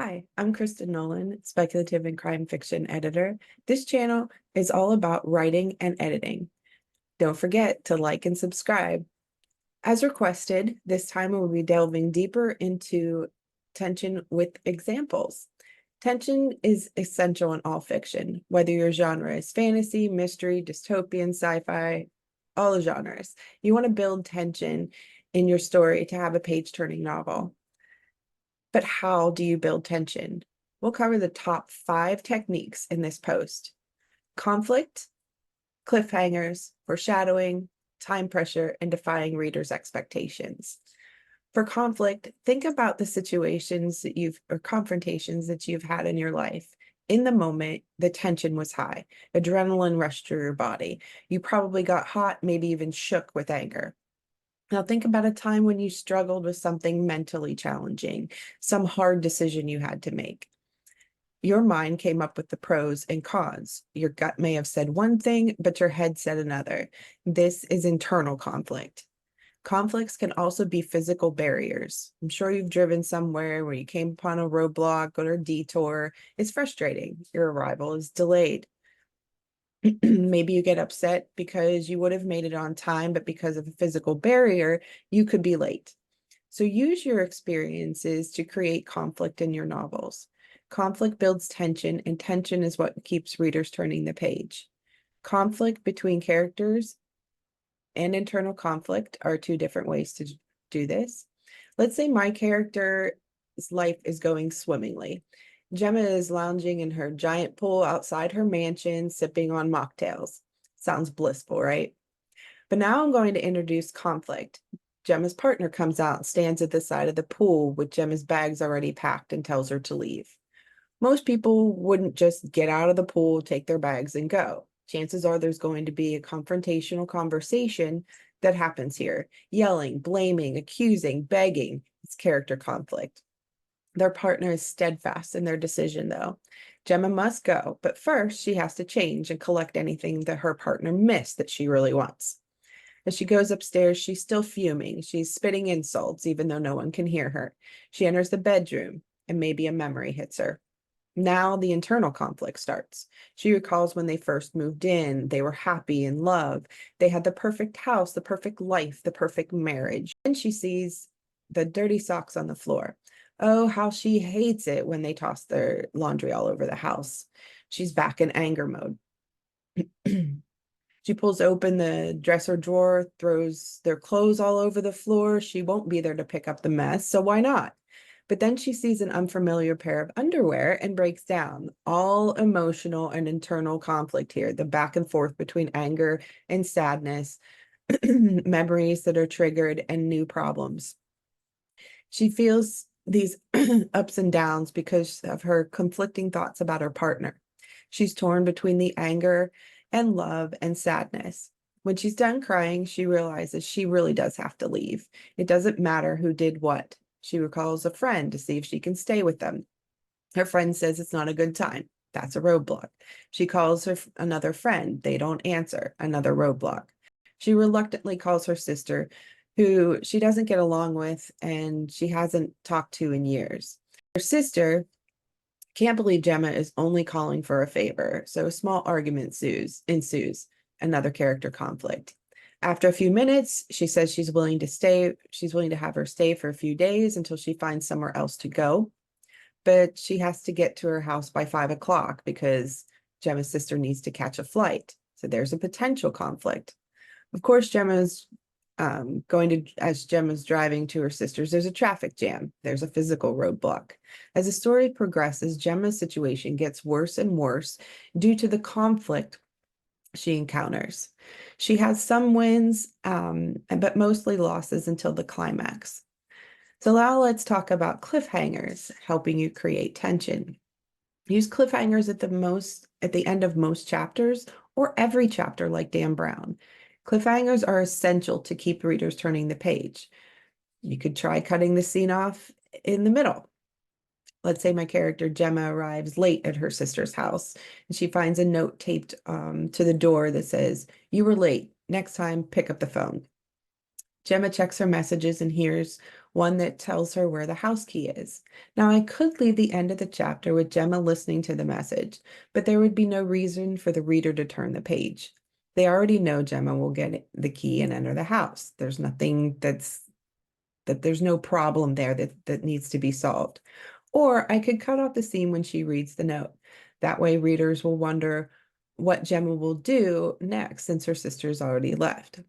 Hi, I'm Kristen Nolan, speculative and crime fiction editor. This channel is all about writing and editing. Don't forget to like and subscribe. As requested, this time we'll be delving deeper into tension with examples. Tension is essential in all fiction, whether your genre is fantasy, mystery, dystopian, sci-fi, all the genres. You want to build tension in your story to have a page-turning novel. But how do you build tension? We'll cover the top 5 techniques in this post: conflict, cliffhangers, foreshadowing, time pressure, and defying readers' expectations. For conflict, think about the situations that or confrontations that you've had in your life. In the moment, the tension was high. Adrenaline rushed through your body. You probably got hot, maybe even shook with anger. Now think about a time when you struggled with something mentally challenging, some hard decision you had to make. Your mind came up with the pros and cons. Your gut may have said one thing, but your head said another. This is internal conflict. Conflicts can also be physical barriers. I'm sure you've driven somewhere where you came upon a roadblock or a detour. It's frustrating. Your arrival is delayed. Maybe you get upset because you would have made it on time, but because of a physical barrier, you could be late. So use your experiences to create conflict in your novels. Conflict builds tension, and tension is what keeps readers turning the page. Conflict between characters and internal conflict are two different ways to do this. Let's say my character's life is going swimmingly. Gemma is lounging in her giant pool outside her mansion, sipping on mocktails. Sounds blissful, right? But now I'm going to introduce conflict. Gemma's partner comes out and stands at the side of the pool with Gemma's bags already packed and tells her to leave. Most people wouldn't just get out of the pool, take their bags, and go. Chances are there's going to be a confrontational conversation that happens here. Yelling, blaming, accusing, begging. It's character conflict. Their partner is steadfast in their decision, though. Gemma must go, but first she has to change and collect anything that her partner missed that she really wants. As she goes upstairs, she's still fuming. She's spitting insults, even though no one can hear her. She enters the bedroom, and maybe a memory hits her. Now the internal conflict starts. She recalls when they first moved in. They were happy in love. They had the perfect house, the perfect life, the perfect marriage. And she sees the dirty socks on the floor. Oh, how she hates it when they toss their laundry all over the house. She's back in anger mode. She pulls open the dresser drawer, throws their clothes all over the floor. She won't be there to pick up the mess, so why not? But then she sees an unfamiliar pair of underwear and breaks down. All emotional and internal conflict here, the back and forth between anger and sadness, memories that are triggered, and new problems. She feels these ups and downs because of her conflicting thoughts about her partner. She's torn between the anger and love and sadness. When she's done crying, she realizes she really does have to leave. It doesn't matter who did what. She recalls a friend to see if she can stay with them. Her friend says it's not a good time. That's a roadblock. She calls another friend. They don't answer. Another roadblock. She reluctantly calls her sister, who she doesn't get along with and she hasn't talked to in years. Her sister can't believe Gemma is only calling for a favor, so a small argument ensues, another character conflict. After a few minutes, she says she's willing to stay. She's willing to have her stay for a few days until she finds somewhere else to go. But she has to get to her house by 5 o'clock because Gemma's sister needs to catch a flight. So there's a potential conflict. Of course, as Gemma's driving to her sister's, there's a traffic jam. There's a physical roadblock. As the story progresses, Gemma's situation gets worse and worse due to the conflict she encounters. She has some wins, but mostly losses until the climax. So now let's talk about cliffhangers, helping you create tension. Use cliffhangers at the end of most chapters or every chapter like Dan Brown. Cliffhangers are essential to keep readers turning the page. You could try cutting the scene off in the middle. Let's say my character Gemma arrives late at her sister's house and she finds a note taped to the door that says, "You were late. Next time, pick up the phone." Gemma checks her messages and hears one that tells her where the house key is. Now, I could leave the end of the chapter with Gemma listening to the message, but there would be no reason for the reader to turn the page. They already know Gemma will get the key and enter the house. There's nothing there's no problem there that needs to be solved. Or I could cut off the scene when she reads the note. That way readers will wonder what Gemma will do next since her sister's already left.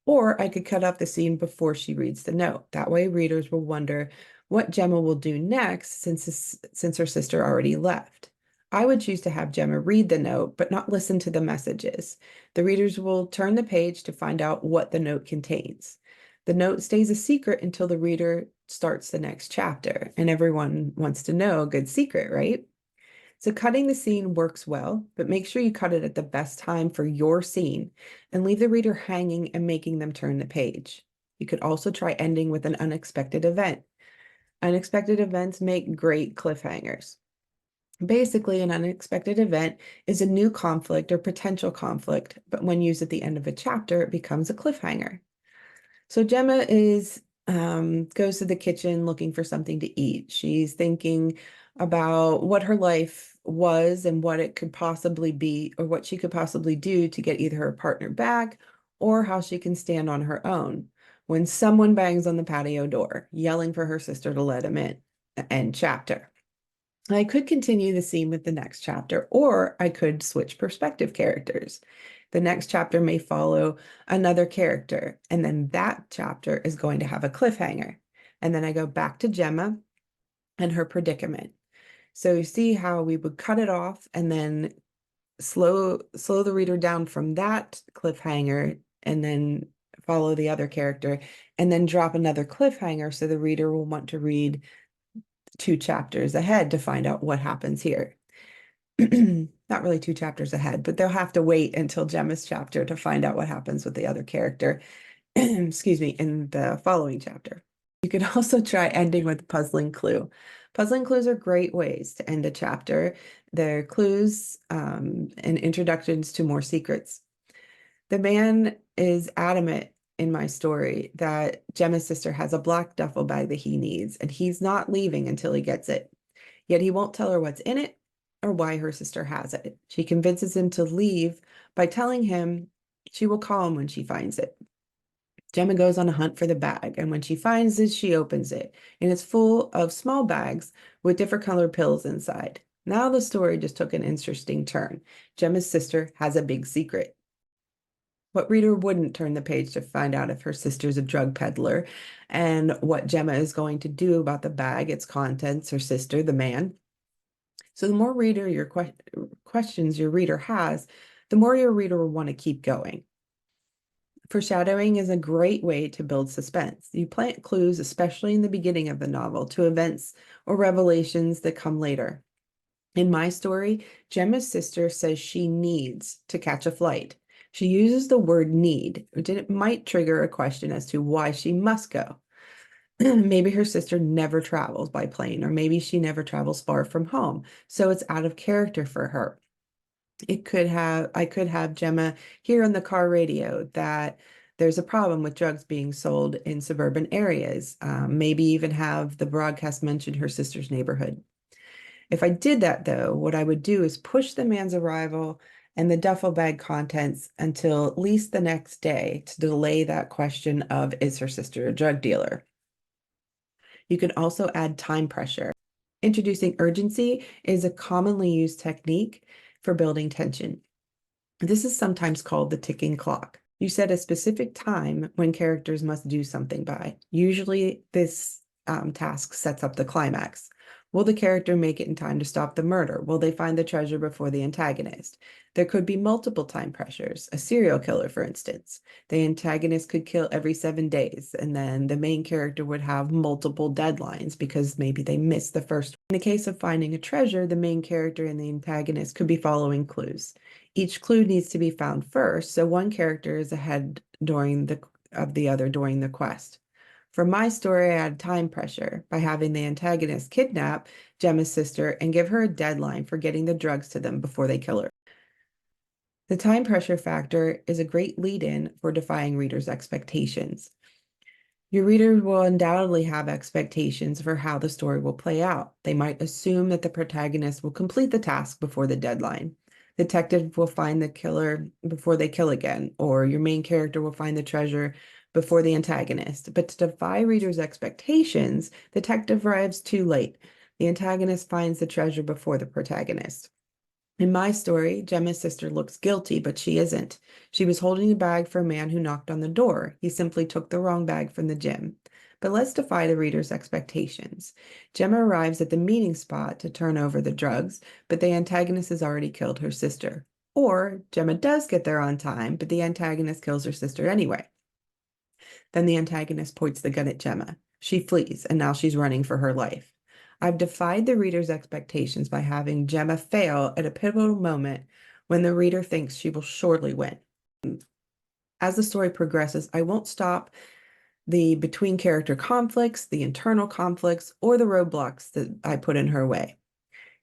Or I could cut off the scene before she reads the note. That way readers will wonder what Gemma will do next since her sister already left. I would choose to have Gemma read the note, but not listen to the messages. The readers will turn the page to find out what the note contains. The note stays a secret until the reader starts the next chapter, and everyone wants to know a good secret, right? So cutting the scene works well, but make sure you cut it at the best time for your scene and leave the reader hanging and making them turn the page. You could also try ending with an unexpected event. Unexpected events make great cliffhangers. Basically, an unexpected event is a new conflict or potential conflict, but when used at the end of a chapter, it becomes a cliffhanger. So Gemma goes to the kitchen looking for something to eat. She's thinking about what her life was and what it could possibly be, or what she could possibly do to get either her partner back or how she can stand on her own. When someone bangs on the patio door, yelling for her sister to let him in. End chapter. I could continue the scene with the next chapter, or I could switch perspective characters. The next chapter may follow another character, and then that chapter is going to have a cliffhanger. And then I go back to Gemma and her predicament. So you see how we would cut it off and then slow the reader down from that cliffhanger and then follow the other character and then drop another cliffhanger so the reader will want to read 2 chapters ahead to find out what happens here. Not really 2 chapters ahead, but they'll have to wait until Gemma's chapter to find out what happens with the other character, excuse me, in the following chapter. You could also try ending with a puzzling clue. Puzzling clues are great ways to end a chapter. They're clues and introductions to more secrets. The man is adamant in my story that Gemma's sister has a black duffel bag that he needs, and he's not leaving until he gets it. Yet he won't tell her what's in it or why her sister has it. She convinces him to leave by telling him she will call him when she finds it. Gemma goes on a hunt for the bag, and when she finds it, she opens it, and it's full of small bags with different colored pills inside. Now the story just took an interesting turn. Gemma's sister has a big secret. What reader wouldn't turn the page to find out if her sister's a drug peddler and what Gemma is going to do about the bag, its contents, her sister, the man? So the more questions your reader has, the more your reader will want to keep going. Foreshadowing is a great way to build suspense. You plant clues, especially in the beginning of the novel, to events or revelations that come later. In my story, Gemma's sister says she needs to catch a flight. She uses the word need, which it might trigger a question as to why she must go. Maybe her sister never travels by plane, or maybe she never travels far from home, so it's out of character for her. I could have Gemma hear on the car radio that there's a problem with drugs being sold in suburban areas. Maybe even have the broadcast mention her sister's neighborhood. If I did that, though, what I would do is push the man's arrival and the duffel bag contents until at least the next day to delay that question of, is her sister a drug dealer? You can also add time pressure. Introducing urgency is a commonly used technique for building tension. This is sometimes called the ticking clock. You set a specific time when characters must do something by. Usually this task sets up the climax. Will the character make it in time to stop the murder? Will they find the treasure before the antagonist? There could be multiple time pressures. A serial killer, for instance. The antagonist could kill every 7 days, and then the main character would have multiple deadlines because maybe they missed the first. In the case of finding a treasure, the main character and the antagonist could be following clues. Each clue needs to be found first, so one character is ahead of the other during the quest. For my story, I had time pressure by having the antagonist kidnap Gemma's sister and give her a deadline for getting the drugs to them before they kill her. The time pressure factor is a great lead-in for defying readers' expectations. Your readers will undoubtedly have expectations for how the story will play out. They might assume that the protagonist will complete the task before the deadline. Detective will find the killer before they kill again, or your main character will find the treasure before the antagonist. But to defy readers' expectations, detective arrives too late. The antagonist finds the treasure before the protagonist. In my story, Gemma's sister looks guilty, but she isn't. She was holding a bag for a man who knocked on the door. He simply took the wrong bag from the gym. But let's defy the reader's expectations. Gemma arrives at the meeting spot to turn over the drugs, but the antagonist has already killed her sister. Or Gemma does get there on time, but the antagonist kills her sister anyway. Then the antagonist points the gun at Gemma. She flees, and now she's running for her life. I've defied the reader's expectations by having Gemma fail at a pivotal moment when the reader thinks she will surely win. As the story progresses, I won't stop the between character conflicts, the internal conflicts, or the roadblocks that I put in her way.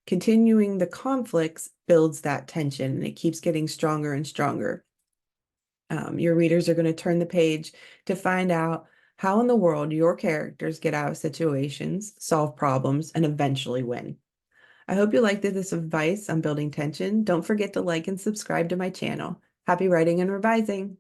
Continuing the conflicts builds that tension and it keeps getting stronger and stronger. Your readers are going to turn the page to find out how in the world your characters get out of situations, solve problems, and eventually win. I hope you liked this advice on building tension. Don't forget to like and subscribe to my channel. Happy writing and revising!